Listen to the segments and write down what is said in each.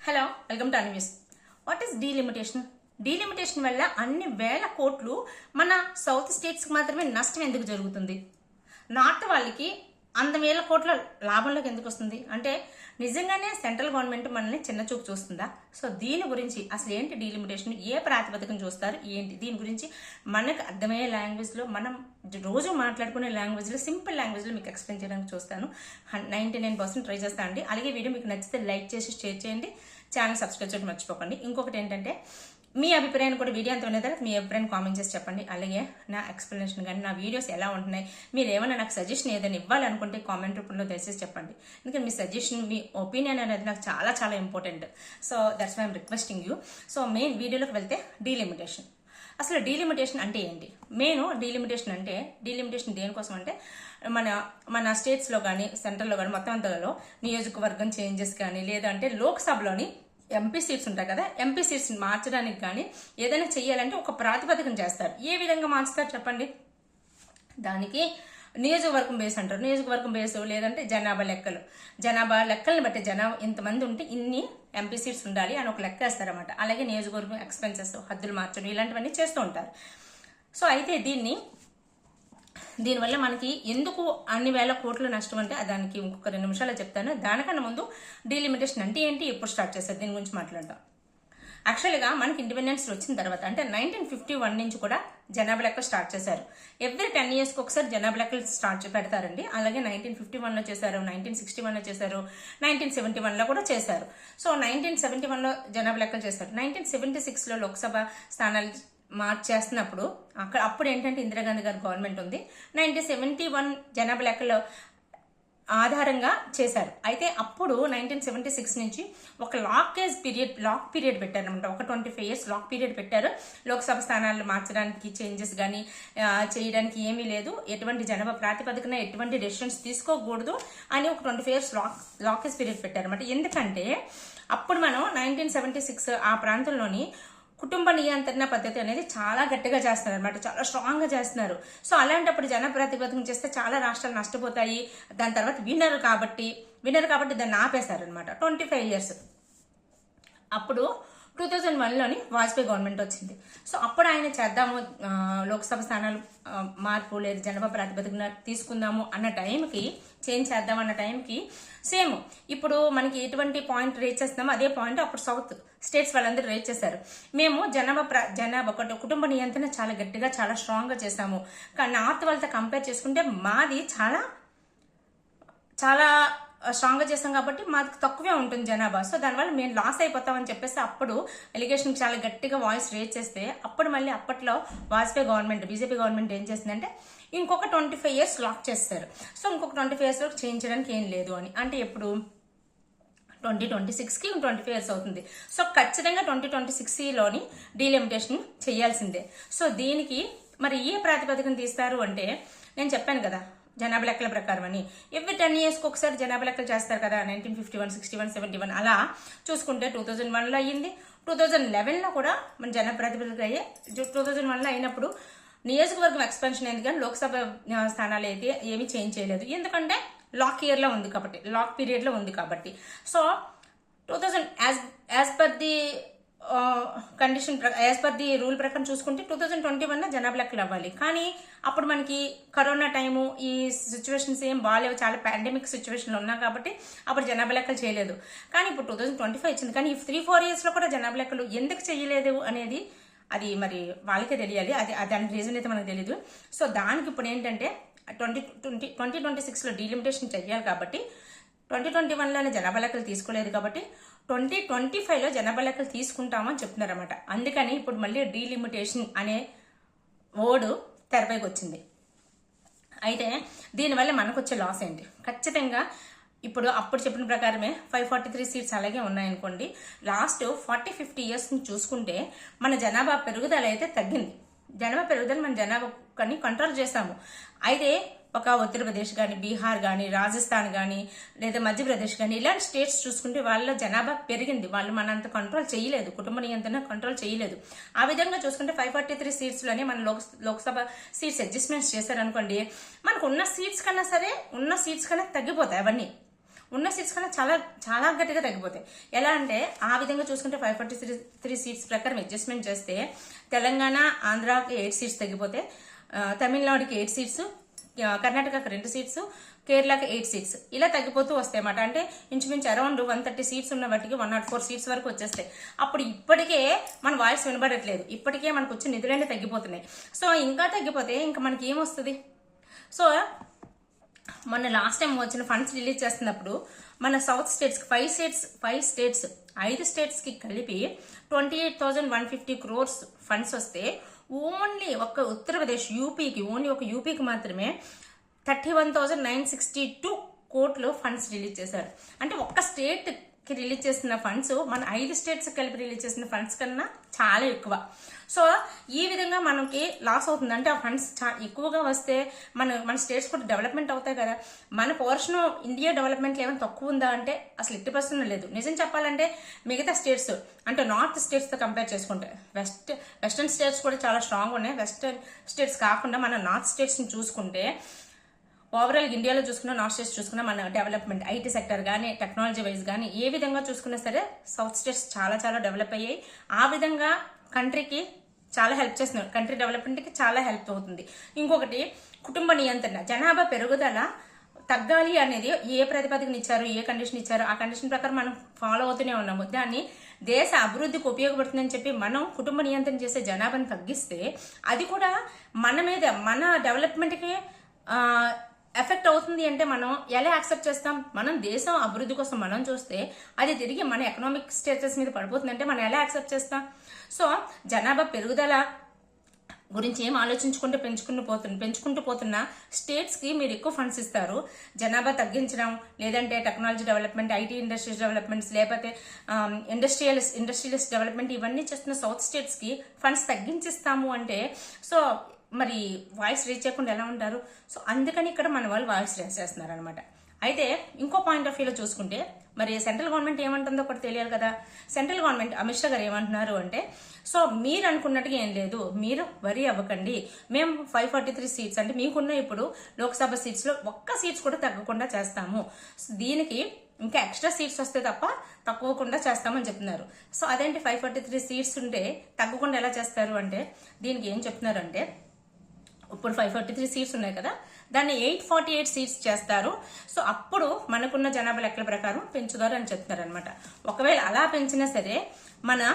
Hello welcome to అన్యూస్. What is delimitation? Delimitation వల్ల అన్ని వేల కోట్లు మన సౌత్ స్టేట్స్కి మాత్రమే నష్టం ఎందుకు జరుగుతుంది? నార్త్ వాళ్ళకి అంత వేల కోట్ల లాభంలోకి ఎందుకు వస్తుంది అంటే నిజంగానే సెంట్రల్ గవర్నమెంట్ మనల్ని చిన్న చూపు చూస్తుందా? సో దీని గురించి అసలు ఏంటి డీలిమిటేషన్, ఏ ప్రాతిపదికన చూస్తారు ఏంటి, దీని గురించి మనకు అర్థమయ్యే లాంగ్వేజ్లో, మనం రోజు మాట్లాడుకునే లాంగ్వేజ్లో, సింపుల్ లాంగ్వేజ్లో మీకు ఎక్స్ప్లెయిన్ చేయడానికి చూస్తాను. 99% ట్రై చేస్తాను అండి. అలాగే వీడియో మీకు నచ్చితే లైక్ చేసి షేర్ చేయండి, ఛానల్ సబ్స్క్రైబ్ చేయడం మర్చిపోకండి. ఇంకొకటి ఏంటంటే మీ అభిప్రాయాన్ని కూడా వీడియో అంత విన్న తర్వాత మీ అభిప్రాయాన్ని కామెంట్ చేసి చెప్పండి. అలాగే నా ఎక్స్ప్లెనేషన్ కానీ నా వీడియోస్ ఎలా ఉంటున్నాయి, మీరు ఏమైనా నాకు సజెషన్ ఏదైనా ఇవ్వాలనుకుంటే కామెంట్ రూపంలో దయచేసి చెప్పండి. ఎందుకంటే మీ సజెషన్, మీ ఒపీనియన్ అనేది నాకు చాలా చాలా important. So that's why I'm requesting you. So main వీడియోలోకి వెళ్తే డీలిమిటేషన్. అసలు డీలిమిటేషన్ అంటే ఏంటి? డీలిమిటేషన్ దేనికోసం అంటే మన స్టేట్స్లో కానీ సెంట్రల్లో కానీ మొత్తం అంతలో నియోజకవర్గం చేంజెస్ కానీ, లేదంటే లోక్సభలోని ఎంపీ సీట్స్ ఉంటాయి కదా, ఎంపీ సీట్స్ మార్చడానికి కానీ ఏదైనా చెయ్యాలంటే ఒక ప్రాతిపదికన చేస్తారు. ఏ విధంగా మార్చుతారు చెప్పండి? దానికి నియోజకవర్గం బేస్ అంటారు. నియోజకవర్గం బేస్ లేదంటే జనాభా లెక్కలను బట్టి జనాభా ఇంతమంది ఉంటే ఇన్ని ఎంపీ సీట్స్ ఉండాలి అని ఒక లెక్క వేస్తారన్నమాట. అలాగే నియోజకవర్గం ఎక్స్పెన్సెస్, హద్దులు మార్చడం, ఇలాంటివన్నీ చేస్తూ ఉంటారు. సో అయితే దీనివల్ల మనకి ఎందుకు అన్ని వేల కోట్ల నష్టం అంటే దానికి ఇంకొక 2 నిమిషాలు చెప్తాను. దానికన్నా ముందు డీలిమిటేషన్ అంటే ఏంటి, ఎప్పుడు స్టార్ట్ చేస్తారు, దీని గురించి మాట్లాడదాం. యాక్చువల్గా మనకి ఇండిపెండెన్స్ వచ్చిన తర్వాత అంటే 1951 నుంచి కూడా జనాభా లెక్క స్టార్ట్ చేశారు. ఎవ్రీ 10 yearsకి ఒకసారి జనాభా లెక్కలు పెడతారండి. అలాగే 1951లో చేశారు, 1961లో చేశారు, 1971లో కూడా చేశారు. సో 1971లో జనాభా లెక్కలు చేశారు. 1976లో లోక్సభ స్థానాలు మార్చేస్తున్నప్పుడు అప్పుడు ఏంటంటే ఇందిరాగాంధీ గారి గవర్నమెంట్ ఉంది. 1971 జనాభా లెక్కల ఆధారంగా చేశారు. అయితే అప్పుడు 1976 నుంచి ఒక లాక్ పీరియడ్ పెట్టారనమాట. ఒక 25 years లాక్ పీరియడ్ పెట్టారు. లోక్సభ స్థానాలు మార్చడానికి, చేంజెస్ కానీ చేయడానికి ఏమీ లేదు, ఎటువంటి జనాభా ప్రాతిపదికన ఎటువంటి డెసిషన్స్ తీసుకోకూడదు అని ఒక 25 years లాకేజ్ పీరియడ్ పెట్టారనమాట. ఎందుకంటే అప్పుడు మనం 1976 ఆ ప్రాంతంలోని కుటుంబ నియంత్రణ పద్ధతి అనేది చాలా గట్టిగా చేస్తున్నారు అనమాట, చాలా స్ట్రాంగ్ గా చేస్తున్నారు. సో అలాంటప్పుడు జనప్రాతిపదికన చేస్తే చాలా రాష్ట్రాలు నష్టపోతాయి. దాని తర్వాత విన్నర్ కాబట్టి దాన్ని ఆపేశారు అనమాట 25 years. అప్పుడు 2001లోని వాజ్పేయి గవర్నమెంట్ వచ్చింది. సో అప్పుడు ఆయన చేద్దాము, లోక్సభ స్థానాలు మార్పు లేదు, జనాభా ప్రాతిపదికన తీసుకుందాము అన్న టైంకి, చేంజ్ చేద్దాం అన్న టైంకి సేమ్ ఇప్పుడు మనకి ఎటువంటి పాయింట్ రీచ్ చేస్తున్నామో అదే పాయింట్ అప్పుడు సౌత్ స్టేట్స్ వాళ్ళందరూ రీచ్ చేశారు. మేము జనాభా కుటుంబ నియంత్రణ చాలా గట్టిగా, చాలా స్ట్రాంగ్ గా చేసాము. కానీ నార్త్ వాళ్ళతో కంపేర్ చేసుకుంటే మాది చాలా చాలా స్ట్రాంగ్ గా చేస్తాం కాబట్టి మాకు తక్కువే ఉంటుంది జనాభా. సో దానివల్ల మేము లాస్ అయిపోతామని చెప్పేసి అప్పుడు ఎలిగేషన్ చాలా గట్టిగా వాయిస్ రేజ్ చేస్తే అప్పుడు మళ్ళీ అప్పట్లో వాజ్పేయి గవర్నమెంట్, బీజేపీ గవర్నమెంట్ ఏం చేసిందంటే ఇంకొక 25 years లాక్ చేస్తారు. సో ఇంకొక 25 years వరకు చేంజ్ చేయడానికి ఏం లేదు అని. అంటే ఎప్పుడు 2026కి 25 years అవుతుంది. సో ఖచ్చితంగా 2026లోని డీలిమిటేషన్ చేయాల్సిందే. సో దీనికి మరి ఏ ప్రాతిపదికన తీస్తారు అంటే నేను చెప్పాను కదా, జనాభా లెక్కల ప్రకారం అని. ఎవ్రీ 10 yearsకి ఒకసారి జనాభా లెక్కలు చేస్తారు కదా. 1951, 61, 71 అలా చూసుకుంటే 2001లో అయ్యింది. 2011లో కూడా మన జనాభా ప్రాతిపదిక అయ్యే 2001లో అయినప్పుడు నియోజకవర్గం ఎక్స్పెన్షన్ అయింది, కానీ లోక్సభ స్థానాలు అయితే ఏమీ చేంజ్ చేయలేదు. ఎందుకంటే లాక్ ఇయర్లో ఉంది కాబట్టి, లాక్ పీరియడ్లో ఉంది కాబట్టి. So 2000 as per the condition, as per the rule ప్రకారం చూసుకుంటే 2021లో జనాభా లెక్కలు అవ్వాలి. కానీ అప్పుడు మనకి కరోనా టైము, ఈ సిచ్యువేషన్స్ ఏం బాగాలేవు, చాలా పాండమిక్ సిచ్యువేషన్లో ఉన్నాం కాబట్టి అప్పుడు జనాభా లెక్కలు చేయలేదు. కానీ ఇప్పుడు 2025 వచ్చింది, కానీ ఈ 3-4 yearsలో కూడా జనాభా లెక్కలు ఎందుకు చేయలేదు అనేది అది మరి వాళ్ళకే తెలియాలి. దానికి రీజన్ అయితే మనకు తెలియదు. సో దానికి ఇప్పుడు ఏంటంటే 2026లో డీలిమిటేషన్ చెయ్యాలి కాబట్టి 2021లోనే జనాభా లెక్కలు తీసుకోలేదు కాబట్టి 2025లో జనాభా లెక్కలు తీసుకుంటామని చెప్తున్నారు అనమాట. అందుకని ఇప్పుడు మళ్ళీ డీలిమిటేషన్ అనే వర్డ్ తెరపైకి వచ్చింది. అయితే దీనివల్ల మనకు వచ్చే లాస్ ఏంటి? ఖచ్చితంగా ఇప్పుడు అప్పుడు చెప్పిన ప్రకారమే 543 seats అలాగే ఉన్నాయనుకోండి. లాస్ట్ 40-50 years చూసుకుంటే మన జనాభా పెరుగుదల అయితే తగ్గింది. మన జనాభాని కంట్రోల్ చేస్తాము. అయితే ఒక ఉత్తరప్రదేశ్ కానీ, బీహార్ కానీ, రాజస్థాన్ కానీ, లేదా మధ్యప్రదేశ్ కానీ ఇలాంటి స్టేట్స్ చూసుకుంటే వాళ్ళ జనాభా పెరిగింది. వాళ్ళు మనంత కంట్రోల్ చేయలేదు, కుటుంబ నియంత్రణ కంట్రోల్ చేయలేదు. ఆ విధంగా చూసుకుంటే 543 seatsలోనే మన లోక్సభ సీట్స్ అడ్జస్ట్మెంట్స్ చేశారనుకోండి, మనకు ఉన్న సీట్స్ కన్నా తగ్గిపోతాయి అవన్నీ. ఉన్న సీట్స్ కన్నా చాలా చాలా గట్టిగా తగ్గిపోతాయి. ఎలా అంటే ఆ విధంగా చూసుకుంటే 543 సీట్స్ ప్రకారం అడ్జస్ట్మెంట్ చేస్తే తెలంగాణ ఆంధ్రాకి 8 సీట్స్ తగ్గిపోతే, తమిళనాడుకి 8 సీట్స్, కర్ణాటకకి 2 సీట్స్, కేరళకి 8 సీట్స్ ఇలా తగ్గిపోతూ వస్తాయి అన్నమాట. అంటే ఇంచుమించు అరౌండ్ 130 సీట్స్ ఉన్న వాటికి 104 సీట్స్ వరకు వచ్చేస్తాయి. అప్పుడు ఇప్పటికే మన వాయిస్ వినబడట్లేదు, ఇప్పటికే మనకు వచ్చే నిధులన్నీ తగ్గిపోతున్నాయి. సో ఇంకా తగ్గిపోతే ఇంకా మనకి ఏమొస్తుంది? సో మన లాస్ట్ టైం వచ్చిన ఫండ్స్ రిలీజ్ చేస్తున్నప్పుడు మన సౌత్ స్టేట్స్కి 5 స్టేట్స్కి కలిపి 28,150 crores ఫండ్స్ వస్తే ఓన్లీ ఒక ఉత్తరప్రదేశ్ యూపీకి మాత్రమే 31,962 కోట్లు ఫండ్స్ రిలీజ్ చేశారు. అంటే ఒక్క స్టేట్ కి రిలీజ్ చేసిన ఫండ్స్ మన 5 స్టేట్స్ కలిపి రిలీజ్ చేసిన ఫండ్స్ కన్నా చాలా ఎక్కువ. సో ఈ విధంగా మనకి లాస్ అవుతుంది. అంటే ఆ ఫండ్స్ ఎక్కువగా వస్తే మన స్టేట్స్ కూడా డెవలప్మెంట్ అవుతాయి కదా. మన పోర్షన్ ఇండియా డెవలప్మెంట్ ఏమైనా తక్కువ ఉందా అంటే అసలు 80% లేదు. నిజం చెప్పాలంటే మిగతా స్టేట్స్ అంటే నార్త్ స్టేట్స్తో కంపేర్ చేసుకుంటే వెస్టర్న్ స్టేట్స్ కూడా చాలా స్ట్రాంగ్ ఉన్నాయి. వెస్టర్న్ స్టేట్స్ కాకుండా మన నార్త్ స్టేట్స్ని చూసుకుంటే ఓవరాల్ ఇండియాలో చూసుకున్నా, నార్త్ స్టేట్స్ చూసుకున్నా మన డెవలప్మెంట్ ఐటీ సెక్టర్ కానీ టెక్నాలజీ వైజ్ కానీ ఏ విధంగా చూసుకున్నా సరే సౌత్ స్టేట్స్ చాలా చాలా డెవలప్ అయ్యాయి. ఆ విధంగా కంట్రీకి చాలా హెల్ప్ చేస్తున్నారు, కంట్రీ డెవలప్మెంట్కి చాలా హెల్ప్ అవుతుంది. ఇంకొకటి కుటుంబ నియంత్రణ, జనాభా పెరుగుదల తగ్గాలి అనేది ఏ ప్రతిపాదకన ఇచ్చారు, ఏ కండిషన్ ఇచ్చారు, ఆ కండిషన్ ప్రకారం మనం ఫాలో అవుతూనే ఉన్నాము. దాన్ని దేశ అభివృద్ధికి ఉపయోగపడుతుందని చెప్పి మనం కుటుంబ నియంత్రణ చేసే జనాభాను తగ్గిస్తే అది కూడా మన మీద మన డెవలప్మెంట్కి ఎఫెక్ట్ అవుతుంది. అంటే మనం ఎలా యాక్సెప్ట్ చేస్తాం? మనం దేశం అభివృద్ధి కోసం మనం చూస్తే అది తిరిగి మన ఎకనామిక్ స్టేటస్ మీద పడిపోతుంది అంటే మనం ఎలా యాక్సెప్ట్ చేస్తాం? సో జనాభా పెరుగుదల గురించి ఏం ఆలోచించుకుంటే పెంచుకుంటూ పోతున్న స్టేట్స్కి మీరు ఎక్కువ ఫండ్స్ ఇస్తారు. జనాభా తగ్గించడం, లేదంటే technology development, IT industries developments, లేకపోతే ఇండస్ట్రియలిస్ట్ డెవలప్మెంట్ ఇవన్నీ చేస్తున్న సౌత్ స్టేట్స్కి ఫండ్స్ తగ్గించిస్తాము అంటే సో మరి వాయిస్ రీచ్ చేయకుండా ఎలా ఉంటారు? సో అందుకని ఇక్కడ మన వాళ్ళు వాయిస్ రీచ్ చేస్తున్నారు అనమాట. అయితే ఇంకో పాయింట్ ఆఫ్ వ్యూలో చూసుకుంటే మరి సెంట్రల్ గవర్నమెంట్ ఏమంటుందో ఒకటి తెలియాలి కదా. సెంట్రల్ గవర్నమెంట్ అమిత్ షా గారు ఏమంటున్నారు అంటే సో మీరు అనుకున్నట్టుగా ఏం లేదు, మీరు వరీ అవ్వకండి, మేము 543 సీట్స్ అంటే మీకున్న ఇప్పుడు లోక్సభ సీట్స్లో ఒక్క సీట్స్ కూడా తగ్గకుండా చేస్తాము. దీనికి ఇంకా ఎక్స్ట్రా సీట్స్ వస్తే తప్ప తక్కువకుండా చేస్తామని చెప్తున్నారు. సో అదేంటి 543 సీట్స్ ఉంటే తగ్గకుండా ఎలా చేస్తారు అంటే దీనికి ఏం చెప్తున్నారు అంటే ఇప్పుడు 543 సీట్స్ ఉన్నాయి కదా, దాన్ని 848 సీట్స్ చేస్తారు. సో అప్పుడు మనకున్న జనాభా లెక్కల ప్రకారం పెంచుతారు అని చెప్తున్నారు అనమాట. ఒకవేళ అలా పెంచినా సరే మన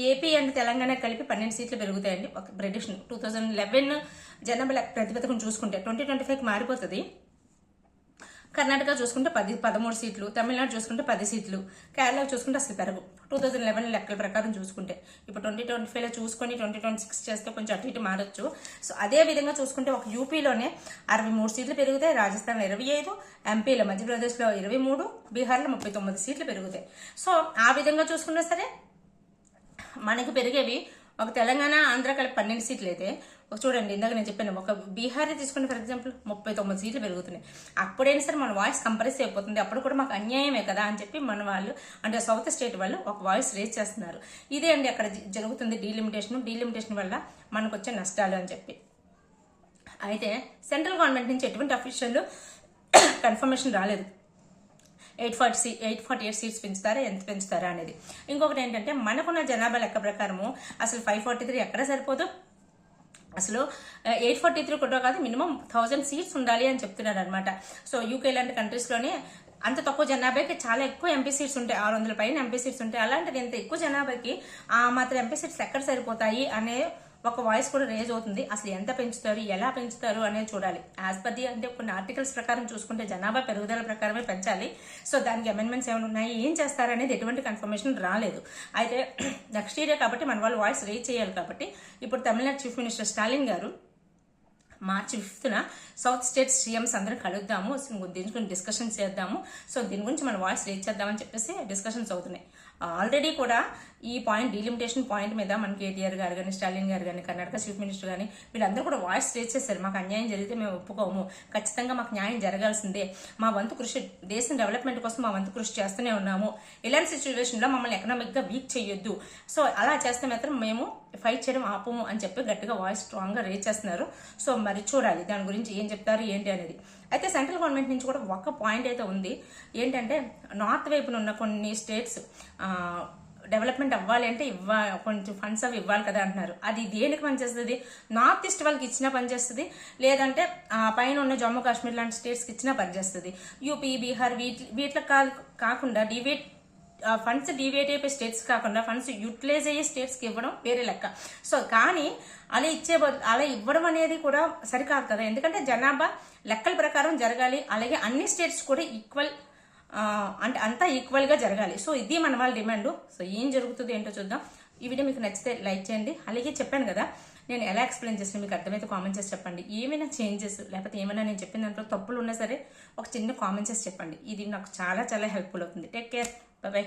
ఏపీ అండ్ తెలంగాణ కలిపి 12 సీట్లు పెరుగుతాయండి. ఒక ప్రెడిక్షన్ 2011 జనాభా ప్రతిపథకం చూసుకుంటే 2025కి మారిపోతుంది. కర్ణాటక చూసుకుంటే 13 సీట్లు, తమిళనాడు చూసుకుంటే 10 సీట్లు, కేరళ చూసుకుంటే అసలు పెరగు 2011 లెక్కల ప్రకారం చూసుకుంటే. ఇప్పుడు 2025లో చూసుకొని 2026 చేస్తే కొంచెం అటు ఇటు మారచ్చు. సో అదే విధంగా చూసుకుంటే ఒక యూపీలోనే 63 సీట్లు పెరుగుతాయి, రాజస్థాన్లో 25, ఎంపీలో మధ్యప్రదేశ్లో 23, బీహార్లో 39 సీట్లు పెరుగుతాయి. సో ఆ విధంగా చూసుకున్నా సరే మనకి పెరిగేవి ఒక తెలంగాణ ఆంధ్ర కలిపి 12 సీట్లు అయితే చూడండి ఇందాక నేను చెప్పాను ఒక బీహార్ తీసుకుంటే ఫర్ ఎగ్జాంపుల్ 39 సీట్లు పెరుగుతున్నాయి. అప్పుడైనా సరే మన వాయిస్ కంప్రెస్ అయిపోతుంది, అప్పుడు కూడా మాకు అన్యాయమే కదా అని చెప్పి మన వాళ్ళు అంటే సౌత్ స్టేట్ వాళ్ళు ఒక వాయిస్ రేజ్ చేస్తున్నారు. ఇదే అండి అక్కడ జరుగుతుంది డీలిమిటేషన్ వల్ల మనకు వచ్చే నష్టాలు అని చెప్పి. అయితే సెంట్రల్ గవర్నమెంట్ నుంచి ఎటువంటి అఫీషియల్ కన్ఫర్మేషన్ రాలేదు 848 సీట్స్ పెంచుతారా ఎంత పెంచుతారా అనేది. ఇంకొకటి ఏంటంటే మనకున్న జనాభా లెక్క ప్రకారము అసలు 543 ఎక్కడ సరిపోదు, అసలు 843 కూడా కాదు, మినిమం 1000 సీట్స్ ఉండాలి అని చెప్తున్నారు అనమాట. సో యూకే లాంటి కంట్రీస్లోనే అంత తక్కువ జనాభాకి చాలా ఎక్కువ ఎంపీ సీట్స్ ఉంటాయి, 600 పైన ఎంపీ సీట్స్ ఉంటాయి. అలాంటిది ఇంత ఎక్కువ జనాభాకి ఆ మాత్రం ఎంపీ సీట్స్ ఎక్కడ సరిపోతాయి అనే ఒక వాయిస్ కూడా రేజ్ అవుతుంది. అసలు ఎంత పెంచుతారు, ఎలా పెంచుతారు అనేది చూడాలి. యాజ్ పర్ ది అంటే కొన్ని ఆర్టికల్స్ ప్రకారం చూసుకుంటే జనాభా పెరుగుదల ప్రకారమే పెంచాలి. సో దానికి అమెండ్మెంట్స్ ఏమైనా ఉన్నాయి, ఏం చేస్తారు అనేది ఎటువంటి కన్ఫర్మేషన్ రాలేదు. అయితే నెక్స్ట్ ఇయర్ కాబట్టి మన వాళ్ళు వాయిస్ రేజ్ చేయాలి కాబట్టి ఇప్పుడు తమిళనాడు చీఫ్ మినిస్టర్ స్టాలిన్ గారు మార్చి 5న సౌత్ స్టేట్ సీఎంస్ అందరం కలుద్దాము, దీని గురించి డిస్కషన్స్ చేద్దాము, సో దీని గురించి మన వాయిస్ రేజ్ చేద్దామని చెప్పేసి డిస్కషన్స్ అవుతున్నాయి. ఆల్రెడీ కూడా ఈ పాయింట్ డీలిమిటేషన్ పాయింట్ మీద మన కేటీఆర్ గారు కానీ స్టాలిన్ గారు కానీ కర్ణాటక చీఫ్ మినిస్టర్ కానీ వీళ్ళందరూ కూడా వాయిస్ రేజ్ చేశారు. మాకు అన్యాయం జరిగితే మేము ఒప్పుకోము, ఖచ్చితంగా మాకు న్యాయం జరగాల్సిందే, మా వంతు కృషి దేశం డెవలప్మెంట్ కోసం మా వంతు కృషి చేస్తూనే ఉన్నాము, ఇలాంటి సిచ్యువేషన్లో మమ్మల్ని ఎకనామిక్గా వీక్ చేయొద్దు, సో అలా చేస్తే మాత్రం మేము ఫైట్ చేయడం ఆపము అని చెప్పి గట్టిగా వాయిస్ స్ట్రాంగ్గా రేజ్ చేస్తున్నారు. సో మరి చూడాలి దాని గురించి ఏం చెప్తారు ఏంటి అనేది. అయితే సెంట్రల్ గవర్నమెంట్ నుంచి కూడా ఒక పాయింట్ అయితే ఉంది. ఏంటంటే నార్త్ వైపున ఉన్న కొన్ని స్టేట్స్ డెవలప్మెంట్ అవ్వాలి అంటే కొంచెం ఫండ్స్ అవి ఇవ్వాలి కదా అంటున్నారు. అది దేనికి పనిచేస్తుంది? నార్త్ ఈస్ట్ వాళ్ళకి ఇచ్చినా పనిచేస్తుంది, లేదంటే పైన ఉన్న జమ్మూ కాశ్మీర్ లాంటి స్టేట్స్కి ఇచ్చినా పనిచేస్తుంది. యూపీ, బీహార్ వీటికి కాకుండా ఫండ్స్ డివేట్ అయిపోయే స్టేట్స్ కాకుండా ఫండ్స్ యూటిలైజ్ అయ్యే స్టేట్స్కి ఇవ్వడం వేరే లెక్క. సో కానీ అలా ఇవ్వడం అనేది కూడా సరికాదు కదా, ఎందుకంటే జనాభా లెక్కల ప్రకారం జరగాలి. అలాగే అన్ని స్టేట్స్ కూడా ఈక్వల్, అంటే అంతా ఈక్వల్గా జరగాలి. సో ఇది మన వాళ్ళ డిమాండ్. సో ఏం జరుగుతుంది ఏంటో చూద్దాం. ఈ వీడియో మీకు నచ్చితే లైక్ చేయండి. అలాగే చెప్పాను కదా, నేను ఎలా ఎక్స్ప్లెయిన్ చేసిన మీకు అర్థమైతే కామెంట్ చేసి చెప్పండి. ఏమైనా చేంజెస్ లేకపోతే ఏమైనా నేను చెప్పిన దాంట్లో తప్పులు ఉన్నా సరే ఒక చిన్న కామెంట్ చేసి చెప్పండి. ఇది నాకు చాలా చాలా హెల్ప్ఫుల్ అవుతుంది. Take care, by by.